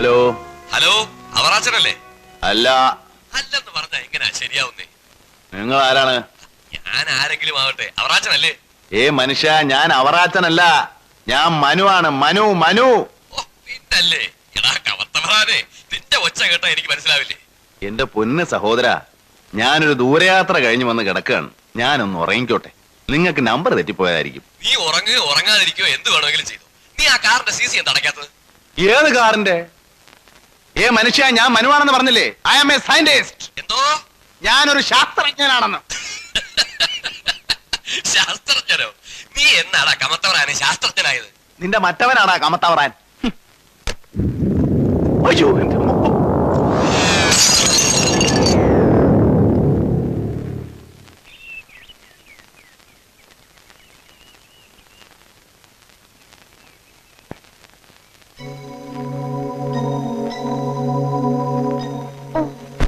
Hello hello, അവറാച്ചനല്ലേ? അല്ല. അല്ലെന്ന് പറഞ്ഞാ എങ്ങനെയാ ശരിയാവുന്നേ? നിങ്ങൾ ആരാണ്? ഞാൻ ആരെങ്കിലും ആവട്ടെ, അവറാച്ചനല്ലേ? മനുഷ്യ, ഞാൻ അവറാച്ചനല്ല, ഞാൻ മനുവാണ്. മനു മനു. പിന്നല്ലേ? എടാ കവത്തവറാനെ, നിന്റെ ഒച്ച കേട്ടാ എനിക്ക് മനസ്സിലാവില്ലേ? എന്റെ പൊന്ന് സഹോദര, ഞാനൊരു ദൂരയാത്ര കഴിഞ്ഞു വന്ന് കിടക്കുകയാണ്. ഞാനൊന്ന് ഉറങ്ങിക്കോട്ടെ. നിങ്ങൾക്ക് നമ്പർ തെറ്റിപ്പോയതായിരിക്കും. നീ ഉറങ്ങുകയോ ഉറങ്ങാതിരിക്കോ എന്ത് വേണമെങ്കിലും ചെയ്തു. നീ ആ കാറിന്റെ CC എന്താ അടയ്ക്കാത്തത്? ഏത് കാറിന്റെ? മനുഷ്യ, ഞാൻ മനുവാണെന്ന് പറഞ്ഞില്ലേ? I am a scientist. എന്തോ? ഞാനൊരു ശാസ്ത്രജ്ഞനാണെന്ന്. ശാസ്ത്രജ്ഞനോ? നീ എന്നാടാ കമത്തവറാനെ ശാസ്ത്രജ്ഞനായത്? നിന്റെ മറ്റവനാടാ കമത്തവറാൻ. അയ്യോ, എന്റെ അമ്മ.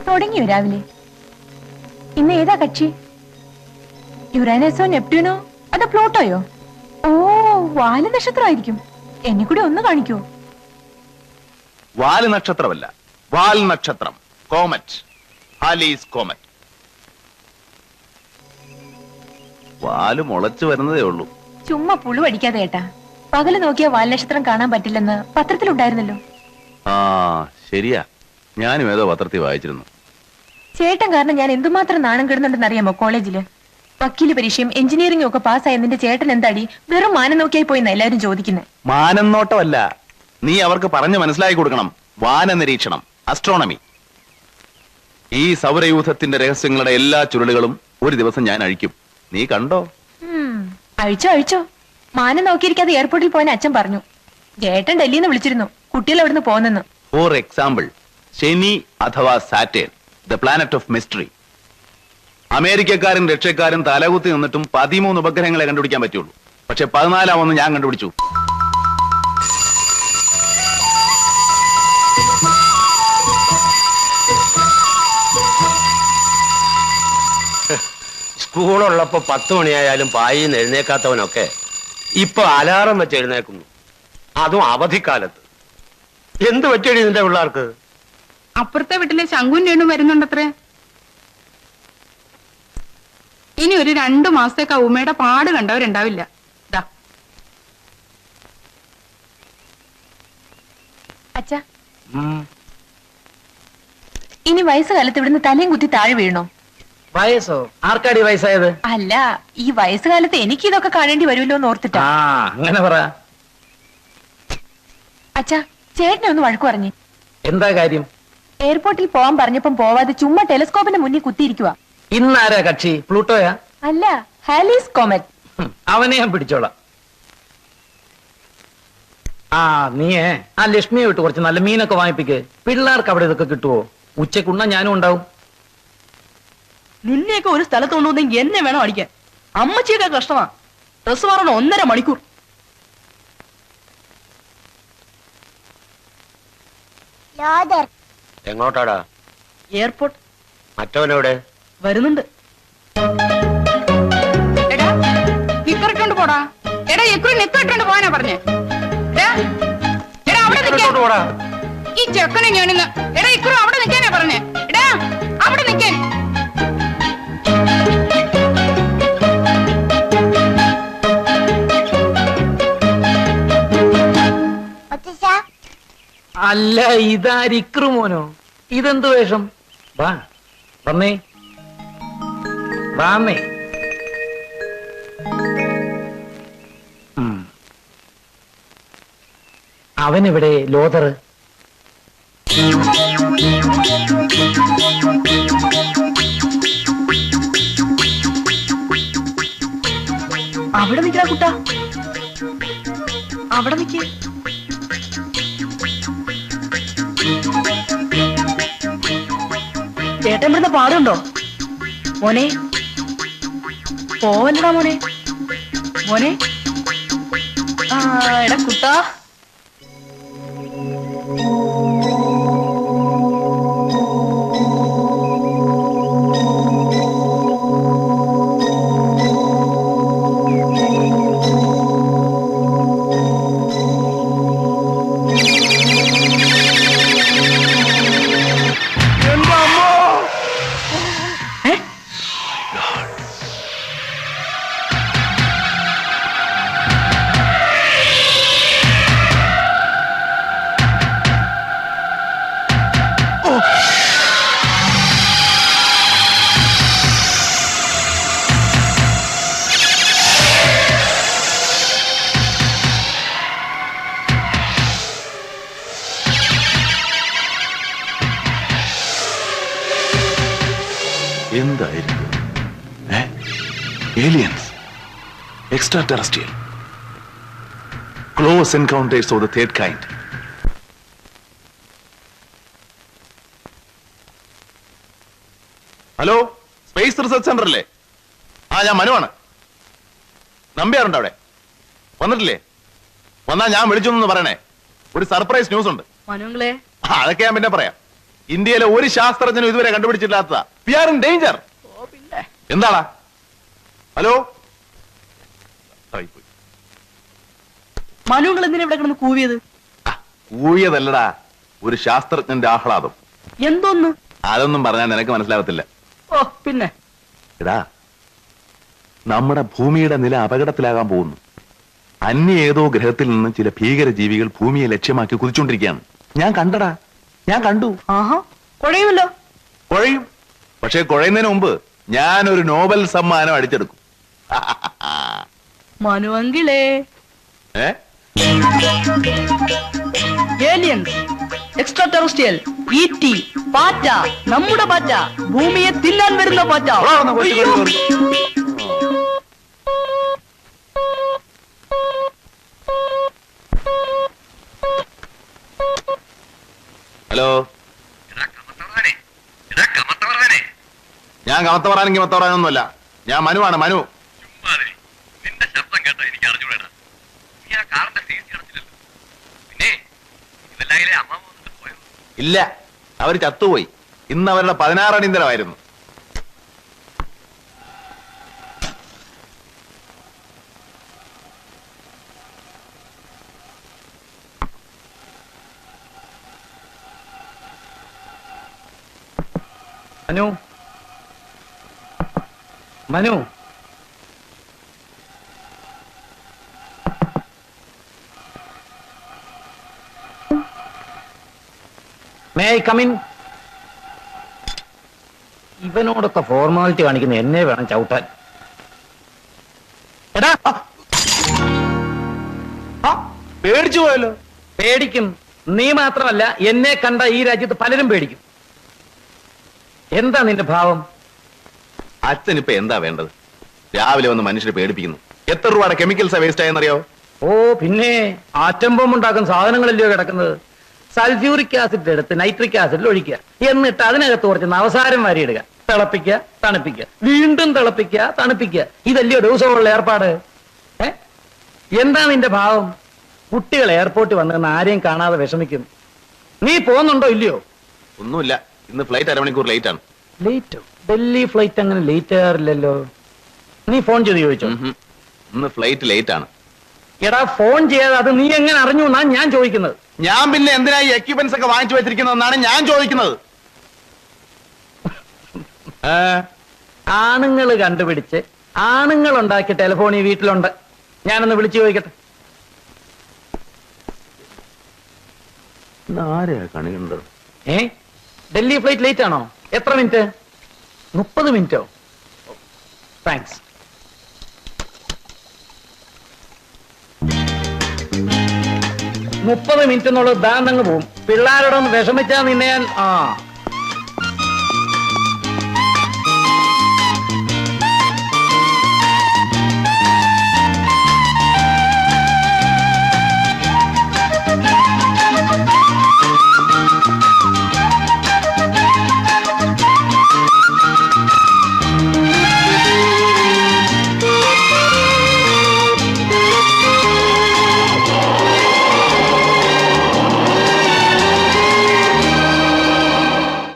തുടങ്ങിയോ രാവിലെ? ഇന്ന് ഏതാ കക്ഷി? യുറാനസോ, നെപ്റ്റ്യൂണോ, അതോ പ്ലൂട്ടോയോ? ഓ, വാല് നക്ഷത്രമായിരിക്കും. എന്നെ കൂടി ഒന്ന് കാണിക്കോ? വാല് നക്ഷത്രമല്ല, വാൽ നക്ഷത്രം. കോമറ്റ്. Halley's comet. വാല് മുളച്ചു വരുന്നതേ ഉള്ളൂ. ചുമ്മാ പുളു അടിക്കാതെ ഏട്ടാ. പകല് നോക്കിയ വാൽ നക്ഷത്രം കാണാൻ പറ്റില്ലെന്ന് പത്രത്തിലുണ്ടായിരുന്നല്ലോ. ആ ശരിയാ, ഞാനും ഏതോ പത്രത്തിൽ വായിച്ചിരുന്നു. ചേട്ടൻ കാരണം ഞാൻ എന്തുമാത്രം നാണം കിടന്നുണ്ടെന്ന് അറിയാമോ കോളേജില്? വക്കീല് പരീക്ഷയും എഞ്ചിനീയറിംഗും ഒക്കെ പാസ്സായ നിന്റെ ചേട്ടൻ എന്താടി വെറും മാനം നോക്കിയായി പോയിന്ന് എല്ലാരും ചോദിക്കുന്നത്. മാനം നോട്ടമല്ല, നീ അവർക്ക് പറഞ്ഞു മനസ്സിലാക്കി കൊടുക്കണം. വാന നിരീക്ഷണം, അസ്ട്രോണമി. ഈ സൗരയൂഥത്തിന്റെ രഹസ്യങ്ങളുടെ എല്ലാ ചുരുളുകളും ഒരു ദിവസം ഞാൻ അഴിക്കും. നീ കണ്ടോ? അഴിച്ചോ അഴിച്ചോ. മാനം നോക്കിയിരിക്കാതെ എയർപോർട്ടിൽ പോകാൻ അച്ഛൻ പറഞ്ഞു. ചേട്ടൻ ഡൽഹിയിൽ നിന്ന് വിളിച്ചിരുന്നു, കുട്ടികൾ അവിടുന്ന് പോന്നെന്ന്. ഫോർ എക്സാമ്പിൾ, ശനി അഥവാ Saturn, the planet of mystery. അമേരിക്കക്കാരും റഷ്യക്കാരും തലകുത്തി നിന്നിട്ടും 13 ഉപഗ്രഹങ്ങളെ കണ്ടുപിടിക്കാൻ പറ്റുള്ളൂ. പക്ഷെ 14 ഞാൻ കണ്ടുപിടിച്ചു. സ്കൂളുള്ളപ്പോ 10 മണിയായാലും പായിൽ നിന്ന് എഴുന്നേക്കാത്തവനൊക്കെ ഇപ്പൊ അലാറം വെച്ച് എഴുന്നേക്കുന്നു, അതും അവധിക്കാലത്ത്. എന്ത് പറ്റിയടി നിന്റെ പിള്ളേർക്ക്? അപ്പുറത്തെ വീട്ടിലെ ശങ്കുൻ രേണു വരുന്നുണ്ടത്രേ. ഇനി ഒരു 2 മാസത്തേക്ക് ഉമ്മയുടെ പാട് കണ്ടവരുണ്ടാവില്ല. അച്ഛാ, ഇനി വയസ്സുകാലത്ത് ഇവിടുന്ന് തലയും കുത്തി താഴെ വീഴണോ? വയസ്സോ? ആർക്കാടി വയസ്സായത്? അല്ല, ഈ വയസ്സുകാലത്ത് എനിക്ക് ഇതൊക്കെ കാണേണ്ടി വരുമല്ലോ എന്ന് ഓർത്തിട്ടാ. അങ്ങനെ പറ. അച്ഛാ, ചേട്ടനെ ഒന്ന് വഴക്കു പറഞ്ഞേ. എന്താ കാര്യം? എയർപോർട്ടിൽ പോവാൻ പറഞ്ഞപ്പം പോവാതെ ചുമ്മാ ടെലിസ്കോപ്പിന്റെ മുന്നിൽ കുത്തിയിരിക്കുക. ഇന്നാരാ കക്ഷി? പ്ലൂട്ടോയാ? അല്ല, ഹാലീസ് കോമറ്റ്. അവനെ ഞാൻ പിടിച്ചോളാം. നീയേ ആ ലക്ഷ്മിയെ വിട്ട് കുറച്ച് നല്ല മീനൊക്കെ വാങ്ങിപ്പിക്ക്. പിള്ളേർക്ക് അവിടെ ഇതൊക്കെ കിട്ടുവോ? ഉച്ചക്കുണ്ണ ഞാനും ഉണ്ടാവും. നിന്നെയൊക്കെ ഒരു സ്ഥലത്ത് കൊണ്ടുവന്നെങ്കിൽ എന്നെ വേണം അടിക്കാൻ. അമ്മച്ചിയൊക്കെ കഷ്ടമാ. ഡ്രസ് മാറണം 1.5 മണിക്കൂർ. എങ്ങോട്ടാടാ? എയർപോർട്ട്. മറ്റവനെവിടെ? വരുന്നുണ്ട്. എടാ നിക്കറിട്ടോണ്ട് പോടാ. എടാ എക്കുറി നിക്കറിട്ടോണ്ട് പോവാനാ പറഞ്ഞേ. എടാ അവിടെ പോടാ. ഈ ചെക്കനെ ഞാനിന്ന്. എടാ ഇക്കുറി അവിടെ നിൽക്കാനാ പറഞ്ഞേ. എടാ അവിടെ നിൽക്കാൻ. അല്ല, ഇതാരിക്രു മോനോ? ഇതെന്ത് വേഷം? വാ വന്നേ, വാമേ. അവനെവിടെ ലോതർ? അവിടെ നിൽക്കണ കുട്ടാ, അവിടെ നിൽക്കേ. ചേട്ടൻ ഇവിടുന്ന് പാടുണ്ടോ മോനെ? പോവല്ലടാ മോനെ. മോനെ എടാ കുട്ടാ. Aliens. Extraterrestrial. Close encounters of the third kind. Hello, space research centre അല്ലേ? ഞാൻ മനുവാണ്. നമ്പ്യാറുണ്ട് അവിടെ? വന്നിട്ടില്ലേ? വന്നാ ഞാൻ വിളിച്ചൊന്നു പറയണേ. ഒരു സർപ്രൈസ് ന്യൂസ് ഉണ്ട്. മനുങ്ങളെ അതൊക്കെ ഞാൻ പിന്നെ പറയാം. ഇന്ത്യയിലെ ഒരു ശാസ്ത്രജ്ഞനും ഇതുവരെ കണ്ടുപിടിച്ചിട്ടില്ലാത്തതാ. We are in danger. എന്താടാ? ഹലോ, മനുങ്ങൾ എന്തിനാ ഇവിടെ കിടന്ന് കൂവിയത്? കൂവിയതല്ലടാ, ഒരു ശാസ്ത്രജ്ഞന്റെ ആഹ്ലാദം. എന്തോന്ന്? അതൊന്നും പറഞ്ഞാൽ നിനക്ക് മനസ്സിലാവത്തില്ല. ഓ പിന്നെ എടാ, നമ്മുടെ ഭൂമിയുടെ നില അപകടത്തിലാകാൻ പോകുന്നു. അന്യ ഏതോ ഗ്രഹത്തിൽ നിന്ന് ചില ഭീകര ജീവികൾ ഭൂമിയെ ലക്ഷ്യമാക്കി കുതിച്ചുകൊണ്ടിരിക്കുകയാണ്. ഞാൻ കണ്ടടാ, ഞാൻ കണ്ടു. ആഹാ, കുഴയുമല്ലോ. കുഴയും. പക്ഷെ കുഴയുന്നതിന് മുമ്പ് ഞാൻ ഒരു നോബൽ സമ്മാനം അടിച്ചെടുക്കും. മനുവങ്കിളേ, ഏലിയൻസ്, എക്സ്ട്രാ ടെറസ്ട്രിയൽ, ET, പാറ്റ, നമ്മുടെ പാറ്റ, ഭൂമിയെ തിന്നാൻ വരുന്ന പാറ്റ. ഹലോ, ഞാൻ കമത്ത പറയാനെങ്കിൽ മത്ത പറയാനൊന്നുമല്ല. ഞാൻ മനുവാണ്, മനു. നിന്റെ ശബ്ദം കേട്ടാ എനിക്ക് അറിഞ്ഞൂടാ. നീ ആ കാറിന്റെ സീറ്റ് കിടച്ചില്ലല്ലോ. പിന്നെ ഇതെല്ലാം അമ്മ വന്നിട്ട് പോയോ? ഇല്ല, അവര് ചത്തുപോയി. ഇന്ന് അവരുടെ 16 അടിയന്തരമായിരുന്നു. Manu, Manu, may I come in? ഇവനോടൊക്കെ ഫോർമാലിറ്റി കാണിക്കുന്ന എന്നെ വേണം ചവിട്ടാൻ. എടാ, പേടിച്ചു പോയല്ലോ. പേടിക്കും. നീ മാത്രമല്ല, എന്നെ കണ്ട ഈ രാജ്യത്ത് പലരും പേടിക്കും. എന്താ നിന്റെ ഭാവം? അച്ഛനിപ്പോ എന്താ വേണ്ടത്? രാവിലെ വന്ന് മനുഷ്യരെ പേടിപ്പിക്കുന്നു. എത്ര രൂപയുടെ കെമിക്കൽസാ വേസ്റ്റ് ആയെന്നറിയോ? ഓ പിന്നെ, ആറ്റം ബോംബ് ഉണ്ടാക്കുന്ന സാധനങ്ങളല്ലയോ കിടക്കുന്നത്. സൾഫ്യൂറിക് ആസിഡ് എടുത്ത് നൈട്രിക് ആസിഡിൽ ഒഴിക്കുക, എന്നിട്ട് അതിനകത്ത് കുറച്ച് നവസാരം വാരിയിടുക, തിളപ്പിക്കുക, തണുപ്പിക്കുക, വീണ്ടും തിളപ്പിക്കുക, തണുപ്പിക്കുക. ഇതല്ലയോ ദിവസമുള്ള ഏർപ്പാട്? എന്താ നിന്റെ ഭാവം? കുട്ടികൾ എയർപോർട്ടിൽ വന്ന് ആരെയും കാണാതെ വിഷമിക്കും. നീ പോകുന്നുണ്ടോ ഇല്ലയോ? ഒന്നുമില്ല, ഇന്ന് ഫ്ലൈറ്റ് അരമണിക്കൂർ ലേറ്റ് ആണ്. ലേറ്റോ? ഡൽഹി ഫ്ലൈറ്റ് അങ്ങനെ ലേറ്റ് ആകാറില്ലല്ലോ. നീ ഫോൺ ചെയ്ത് ചോദിച്ചോ? ഇന്ന് ഫ്ലൈറ്റ് ലേറ്റ് ആണ്. എടാ, ഫോൺ ചെയ്യാതെ അത് നീ എങ്ങനെ അറിഞ്ഞു എന്നാ ഞാൻ ചോദിക്കുന്നത്. ഞാൻ പിന്നെ എന്തിനാ ഈ എക്യുപ്മെന്റ്സ് ഒക്കെ വാങ്ങിച്ചു വെച്ചിരിക്കുന്നതെന്നാണ് ഞാൻ ചോദിക്കുന്നത്. ആണുങ്ങൾ കണ്ടുപിടിച്ച് ആണുങ്ങൾ ഉണ്ടാക്കിയ ടെലിഫോൺ ഈ വീട്ടിലുണ്ട്. ഞാനൊന്ന് വിളിച്ചു ചോദിക്കട്ടെ. ആരെയാ കണി കണ്ടത്? ഡൽഹി ഫ്ലൈറ്റ് ലേറ്റ് ആണോ? എത്ര മിനിറ്റ്? 30 മിനിറ്റോ? താങ്ക്സ്. $30 മിനിറ്റ് എന്നുള്ളത് ദാന്തങ്ങ് പോവും. പിള്ളേരോടൊന്ന് വിഷമിച്ചാ നിന്നെ ഞാൻ